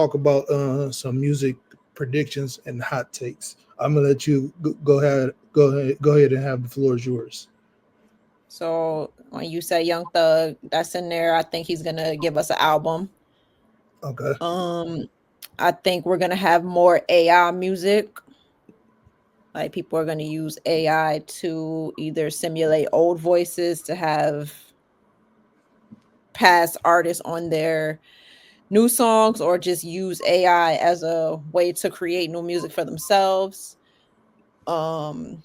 talk about some music predictions and hot takes. I'm gonna let you go ahead and have the floor is yours. So when you say Young Thug, that's in there. I think he's gonna give us an album. Okay. Um, I think we're gonna have more AI music. Like people are gonna use AI to either simulate old voices to have past artists on their new songs, or just use AI as a way to create new music for themselves. Um,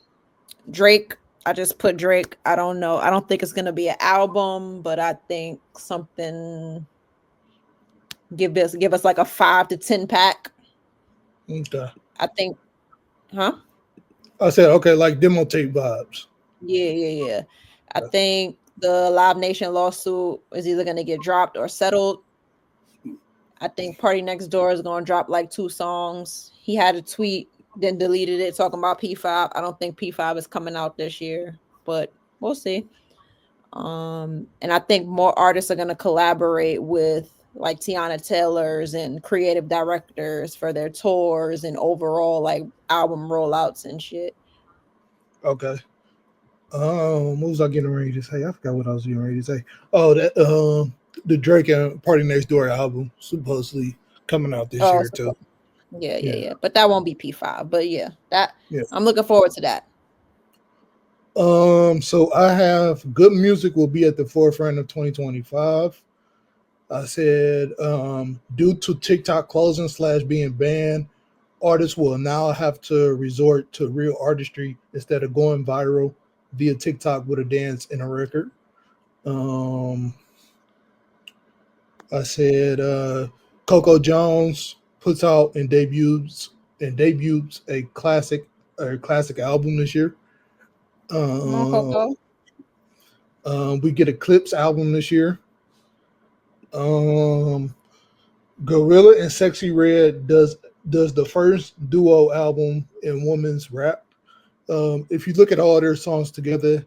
Drake, I just put Drake. I don't know. I don't think it's gonna be an album, but I think something give us like a 5 to 10 pack. Okay. I think, huh? I said okay, like demo tape vibes. Yeah, yeah, yeah. I Okay. think the Live Nation lawsuit is either gonna get dropped or settled. I think Party Next Door is gonna drop like 2 songs. He had a tweet, then deleted it talking about P5. I don't think P5 is coming out this year, but we'll see. And I think more artists are gonna collaborate with like Tiana Taylor's and creative directors for their tours and overall like album rollouts and shit. Okay. What was I getting ready to say? I forgot what I was getting ready to say. Oh, that the Drake and Party Next Door album supposedly coming out this Oh, year too. yeah, yeah, Yeah, yeah. But that won't be P5. But yeah, that yeah. I'm looking forward to that. So I have good music will be at the forefront of 2025. I said, due to TikTok closing slash being banned, artists will now have to resort to real artistry instead of going viral via TikTok with a dance and a record. Um, I said, Coco Jones puts out and debuts a classic album this year. Come on, Uh, Coco. we get a Clips album this year. Um, Gorilla and Sexy Red does the first duo album in women's rap. If you look at all their songs together,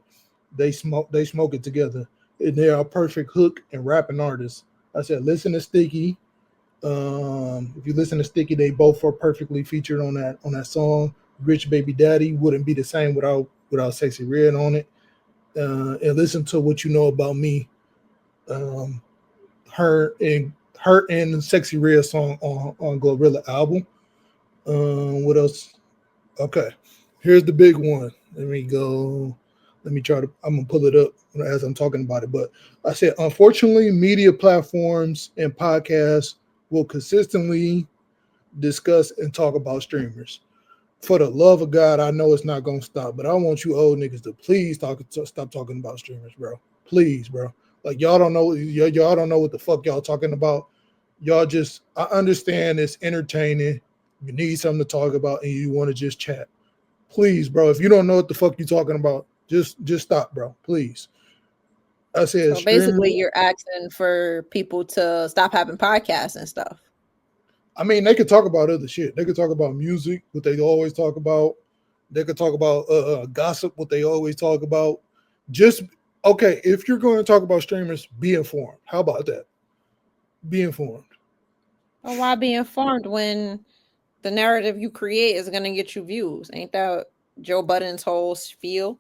they smoke it together, and they are a perfect hook and rapping artists. I said, listen to Sticky. If you listen to Sticky, they both are perfectly featured on that song. Rich Baby Daddy wouldn't be the same without Sexy Red on it. And listen to What You Know About Me. Um, her and Sexy Red song on Glorilla album. What else? Okay, here's the big one. Let me go. Let me try to. I'm gonna pull it up as I'm talking about it. But I said, unfortunately, media platforms and podcasts will consistently discuss and talk about streamers. For the love of God, I know it's not gonna stop, but I want you old niggas to please stop talking about streamers, bro. Please, bro. Like y'all don't know what the fuck y'all talking about. Y'all just I understand it's entertaining. You need something to talk about and you want to just chat. Please, bro. If you don't know what the fuck you talking about, just stop, bro. Please. I said So streamers. basically, you're asking for people to stop having podcasts and stuff. I mean, they could talk about other shit. They could talk about music, what they always talk about. They could talk about gossip, what they always talk about. Just okay. If you're going to talk about streamers, be informed. How about that? Be informed. But why be informed when the narrative you create is gonna get you views? Ain't that Joe Budden's whole spiel?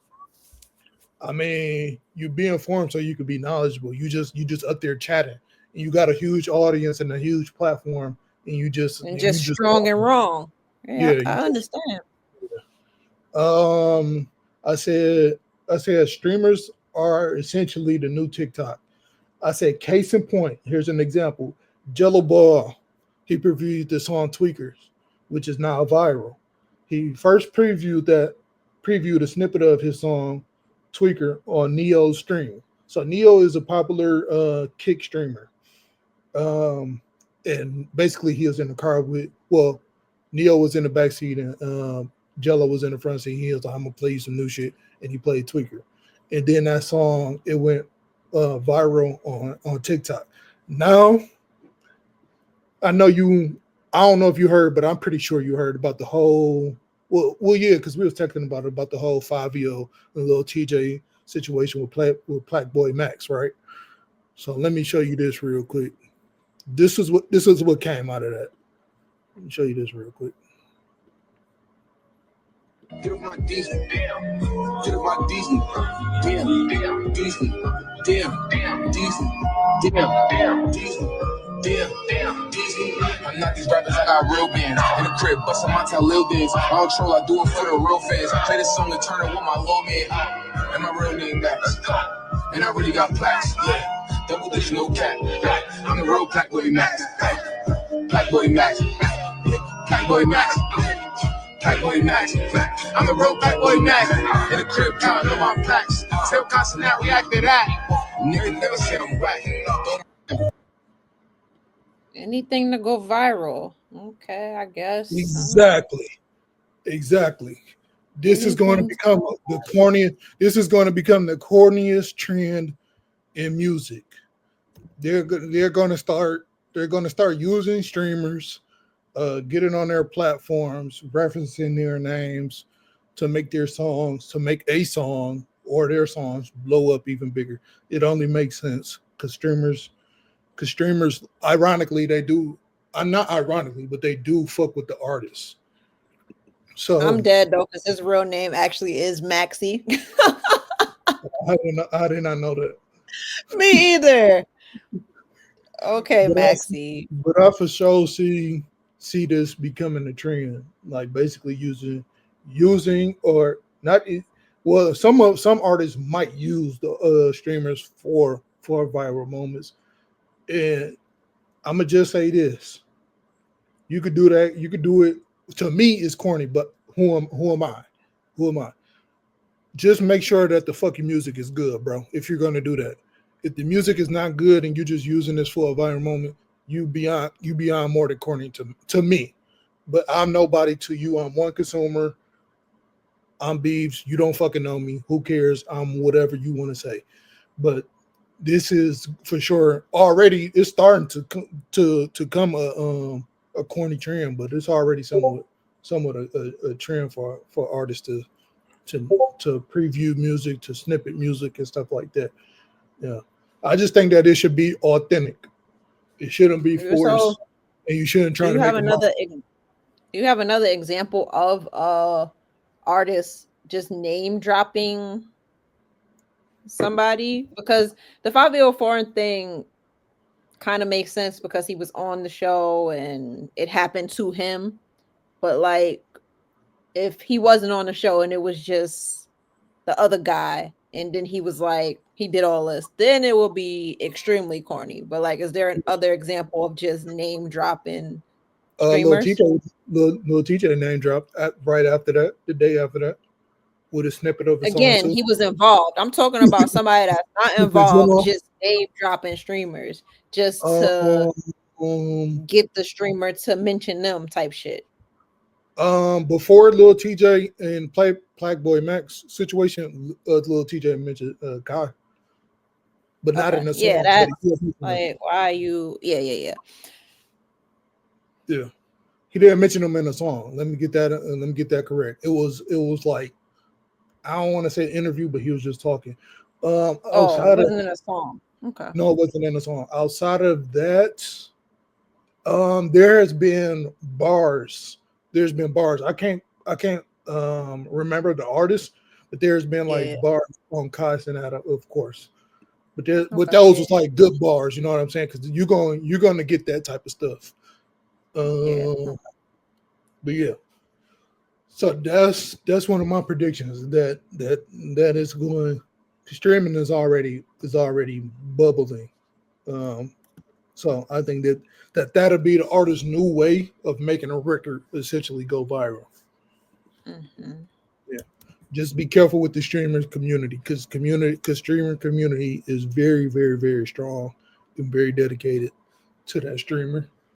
I mean, you be informed so you could be knowledgeable. You just up there chatting, and you got a huge audience and a huge platform, and And you just just strong and talking. wrong. Yeah, Yeah, you I just understand. um. I said streamers are essentially the new TikTok. I said, case in point, here's an example. Jello Ball, he previewed the song Tweakers, which is now viral. He first previewed a snippet of his song Tweaker on Neo's stream. So Neo is a popular kick streamer. Um, and basically he was in the car Neo was in the back seat and Jello was in the front seat. He was like, I'm gonna play you some new shit, and he played Tweaker. And then that song it went viral on TikTok. Now I know you. I don't know if you heard, but I'm pretty sure you heard about the whole. Yeah, because we was talking about the whole 5 and little TJ situation with Black Boy Max, right? So let me show you this real quick. This is what came out of that. Let me show you this real quick. Get off my diesel, damn. Get off my diesel, damn, diesel, damn, diesel, damn, diesel, damn, diesel. I'm not these rappers, I got real bands. In the crib, bustin' my tail, lil dance. I don't troll, I do it for the real fans. Play this song and turn it with my low man. And my real name Max. And I really got plaques, yeah. Double digit, no cap. I'm the real Black Boy Max. Black Boy Max. Black Boy Max. Black Boy Max. I'm the real Black Boy Max. In the crib, counting on my plaques. Still constant now, react to that. Nigga never said I'm whack. Anything to go viral. Okay, I guess. Exactly. This is going to become the corniest. This is going to become the corniest trend in music. They're going to start using streamers, getting on their platforms, referencing their names to make their songs, to make a song or their songs blow up even bigger. It only makes sense because streamers, ironically, they do. Not ironically, but they do fuck with the artists. So I'm dead though, because his real name actually is Maxi. I did not know that. Me either. Okay, Maxi. But I for sure see this becoming a trend, like basically using or not. Well, some artists might use the streamers for viral moments, and I'm gonna just say this: you could do that. You could do it. To me, it's corny, but who am I? Who am I? Just make sure that the fucking music is good, bro. If you're gonna do that, if the music is not good and you're just using this for a viral moment, you beyond more than corny to me. But I'm nobody to you. I'm one consumer. I'm Beeves. You don't fucking know me. Who cares? I'm whatever you want to say. But this is for sure already. It's starting to come a corny trend, but it's already somewhat a trend for artists to preview music, to snippet music and stuff like that. Yeah, I just think that it should be authentic. It shouldn't be forced, and you shouldn't try to make another. You have another example of artists just name dropping somebody, because the Fabio Foreign thing kind of makes sense because he was on the show and it happened to him. But like, if he wasn't on the show and it was just the other guy, and then he was like, he did all this, then it will be extremely corny. But like, is there another example of just name dropping streamers? Lil TJ name dropped right after that, the day after that, with a snippet of a song. Again, he was involved. I'm talking about somebody that's not involved, just name dropping streamers, just to get the streamer to mention them type shit. Before Lil TJ and Black Boy Max situation, Lil TJ mentioned Kai, but not in the song. Yeah, that's like, why you? Yeah. He didn't mention him in the song. Let me get that correct. It was like, I don't want to say interview, but he was just talking. It wasn't in a song. Okay. No, it wasn't in the song. Outside of that, there has been bars. There's been bars. I can't remember the artist, but there's been like bars on Kai Cenat, of course. But those was like good bars, you know what I'm saying? Because you're going to get that type of stuff. But yeah. So that's one of my predictions that is going. Streaming is already bubbling. So I think that'll be the artist's new way of making a record essentially go viral. Mm-hmm. Yeah, just be careful with the streamers community because streamer community is very, very, very strong and very dedicated to that streamer.